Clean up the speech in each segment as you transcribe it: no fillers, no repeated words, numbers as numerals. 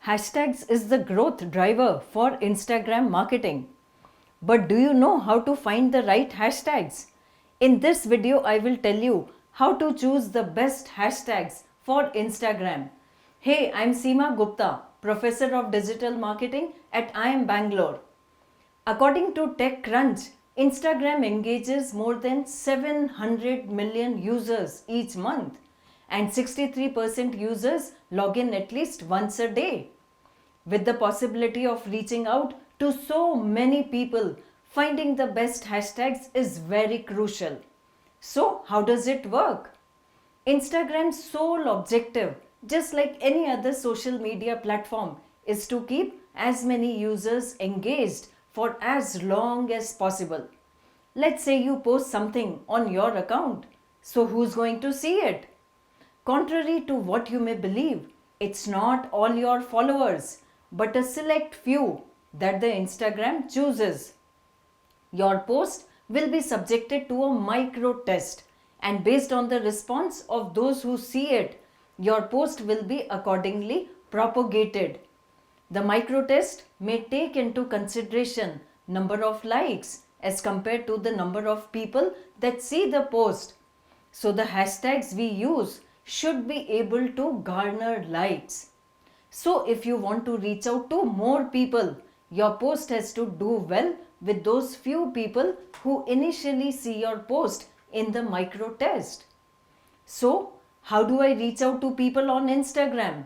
Hashtags is the growth driver for Instagram marketing. But do you know how to find the right hashtags? In this video, I will tell you how to choose the best hashtags for Instagram. Hey, I'm Seema Gupta, Professor of Digital Marketing at IIM Bangalore. According to TechCrunch, Instagram engages more than 700 million users each month, and 63% users log in at least once a day. With the possibility of reaching out to so many people, finding the best hashtags is very crucial. So, how does it work? Instagram's sole objective, just like any other social media platform, is to keep as many users engaged for as long as possible. Let's say you post something on your account. So, who's going to see it? Contrary to what you may believe, it's not all your followers, but a select few that the Instagram chooses. Your post will be subjected to a micro test, and based on the response of those who see it, your post will be accordingly propagated. The micro test may take into consideration number of likes as compared to the number of people that see the post. So the hashtags we use should be able to garner likes. So if you want to reach out to more people, your post has to do well with those few people who initially see your post in the micro test. So how do I reach out to people on Instagram?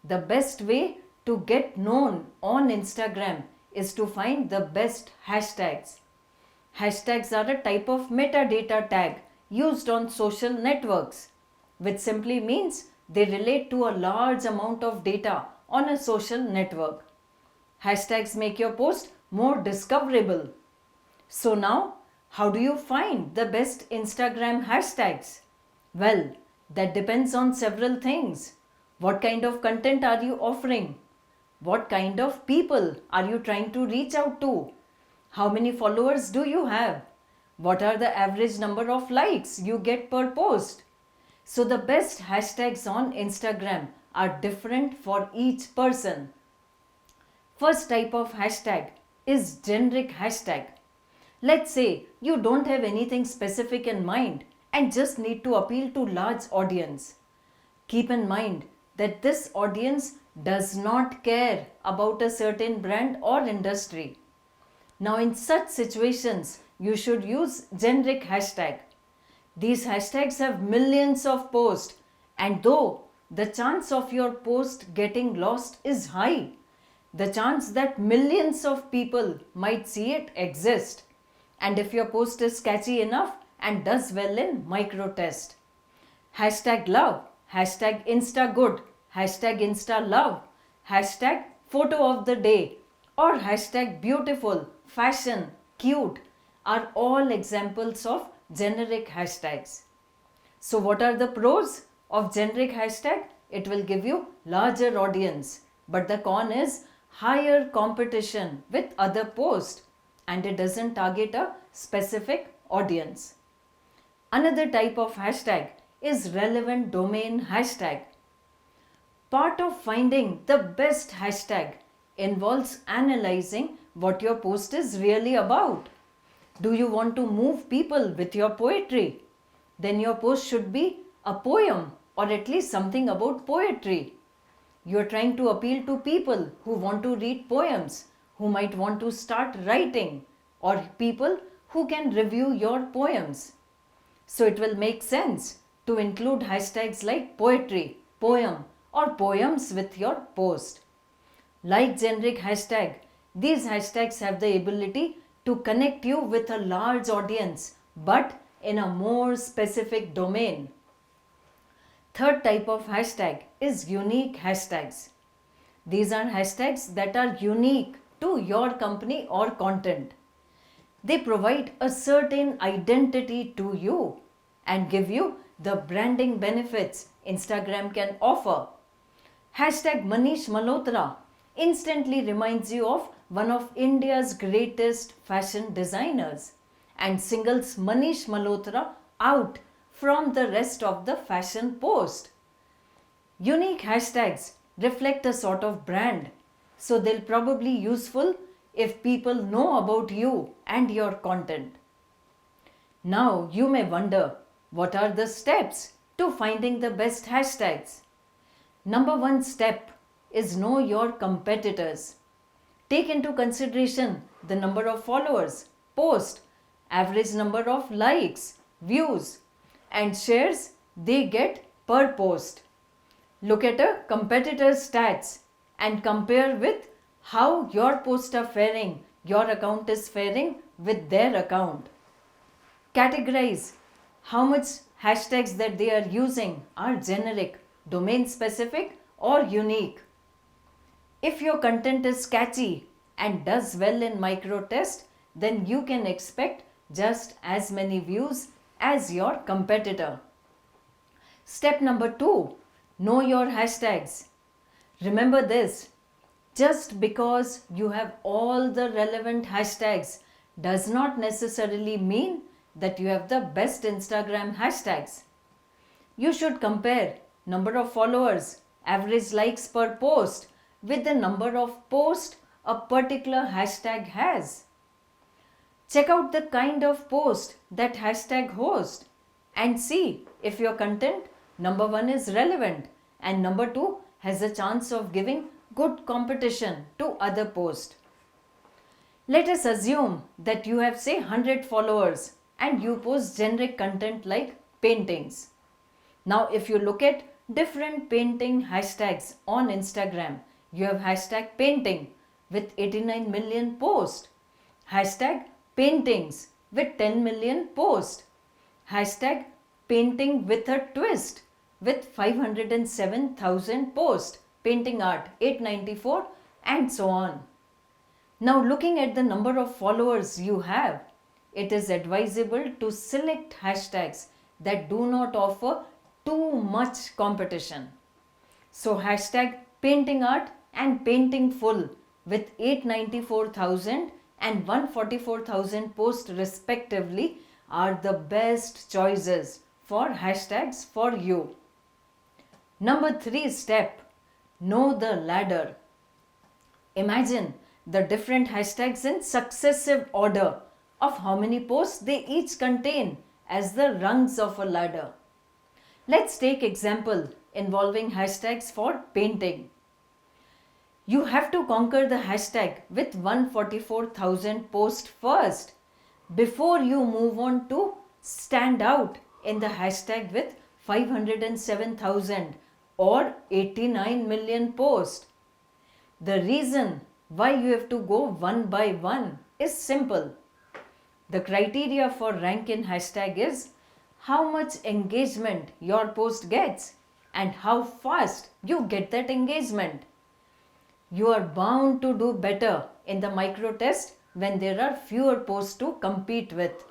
The best way to get known on Instagram is to find the best hashtags. Hashtags are a type of metadata tag used on social networks, which simply means they relate to a large amount of data on a social network. Hashtags make your post more discoverable. So now, how do you find the best Instagram hashtags? Well, that depends on several things. What kind of content are you offering? What kind of people are you trying to reach out to? How many followers do you have? What are the average number of likes you get per post? So the best hashtags on Instagram are different for each person. First type of hashtag is generic hashtag. Let's say you don't have anything specific in mind and just need to appeal to large audience. Keep in mind that this audience does not care about a certain brand or industry. Now in such situations, you should use generic hashtag. These hashtags have millions of posts, and though the chance of your post getting lost is high, the chance that millions of people might see it exists. And if your post is catchy enough and does well in micro test. Hashtag love, hashtag Insta good, hashtag Insta love, hashtag photo of the day, or hashtag beautiful, fashion, cute are all examples of generic hashtags. So what are the pros of generic hashtag? It will give you larger audience, but the con is higher competition with other posts, and it doesn't target a specific audience. Another type of hashtag is relevant domain hashtag. Part of finding the best hashtag involves analyzing what your post is really about. Do you want to move people with your poetry? Then your post should be a poem or at least something about poetry. You are trying to appeal to people who want to read poems, who might want to start writing, or people who can review your poems. So it will make sense to include hashtags like poetry, poem, or poems with your post. Like generic hashtag, these hashtags have the ability to connect you with a large audience, but in a more specific domain. Third type of hashtag is unique hashtags. These are hashtags that are unique to your company or content. They provide a certain identity to you and give you the branding benefits Instagram can offer. Hashtag Manish Malhotra instantly reminds you of one of India's greatest fashion designers and singles Manish Malhotra out from the rest of the fashion post. Unique hashtags reflect a sort of brand. So they'll probably useful if people know about you and your content. Now you may wonder, what are the steps to finding the best hashtags? Number one step is know your competitors. Take into consideration the number of followers, post, average number of likes, views, and shares they get per post. Look at a competitor's stats and compare with how your posts are faring, your account is faring with their account. Categorize how much hashtags that they are using are generic, domain specific, or unique. If your content is catchy and does well in micro test, then you can expect just as many views as your competitor. Step number 2, know your hashtags. Remember this, just because you have all the relevant hashtags does not necessarily mean that you have the best Instagram hashtags. You should compare number of followers, average likes per post with the number of posts a particular hashtag has. Check out the kind of post that hashtag hosts and see if your content, number 1, is relevant and number 2 has a chance of giving good competition to other posts. Let us assume that you have say 100 followers and you post generic content like paintings. Now if you look at different painting hashtags on Instagram, you have hashtag painting with 89 million posts, hashtag paintings with 10 million posts, hashtag painting with a twist with 507,000 posts, painting art 894, and so on. Now looking at the number of followers you have, it is advisable to select hashtags that do not offer too much competition. So hashtag painting art and painting full with 894,000 and 144,000 posts respectively are the best choices for hashtags for you. Number 3 step, know the ladder. Imagine the different hashtags in successive order of how many posts they each contain as the rungs of a ladder. Let's take example involving hashtags for painting. You have to conquer the hashtag with 144,000 posts first before you move on to stand out in the hashtag with 507,000 or 89 million posts. The reason why you have to go one by one is simple. The criteria for rank in hashtag is how much engagement your post gets and how fast you get that engagement. You are bound to do better in the micro test when there are fewer posts to compete with.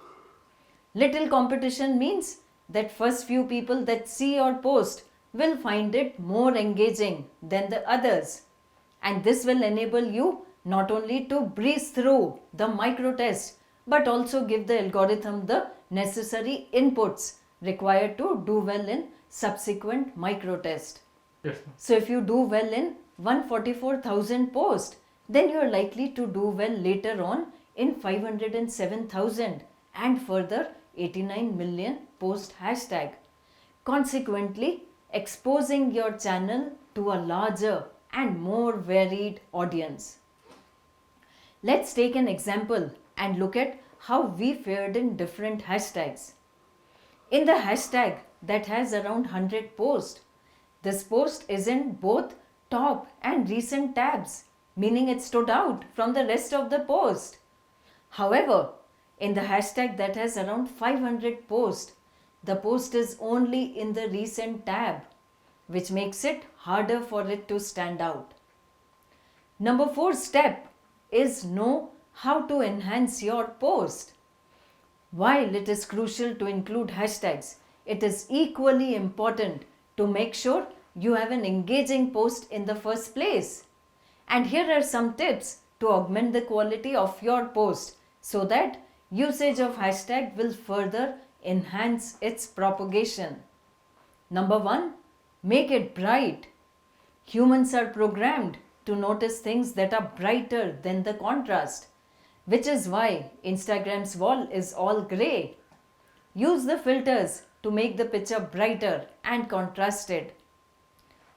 Little competition means that first few people that see your post will find it more engaging than the others. And this will enable you not only to breeze through the micro test but also give the algorithm the necessary inputs required to do well in subsequent micro test. Yes. So if you do well in 144,000 posts, then you are likely to do well later on in 507,000 and further 89 million post hashtag. Consequently, exposing your channel to a larger and more varied audience. Let's take an example and look at how we fared in different hashtags. In the hashtag that has around 100 posts, this post is in both top and recent tabs, meaning it stood out from the rest of the post. However, in the hashtag that has around 500 posts, the post is only in the recent tab, which makes it harder for it to stand out. Number 4 step is know how to enhance your post. While it is crucial to include hashtags, it is equally important to make sure you have an engaging post in the first place. And here are some tips to augment the quality of your post so that usage of hashtag will further enhance its propagation. Number 1, make it bright. Humans are programmed to notice things that are brighter than the contrast, which is why Instagram's wall is all grey. Use the filters to make the picture brighter and contrasted.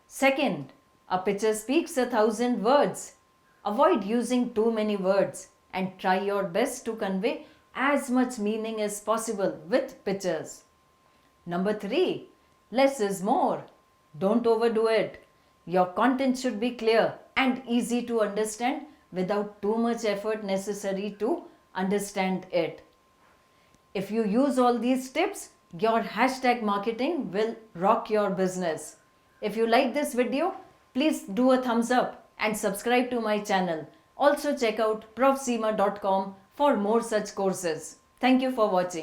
Second, a picture speaks 1,000 words. Avoid using too many words and try your best to convey as much meaning as possible with pictures. Number 3, less is more. Don't overdo it. Your content should be clear and easy to understand without too much effort necessary to understand it. If you use all these tips, your hashtag marketing will rock your business. If you like this video, please do a thumbs up and subscribe to my channel. Also check out profseema.com for more such courses. Thank you for watching.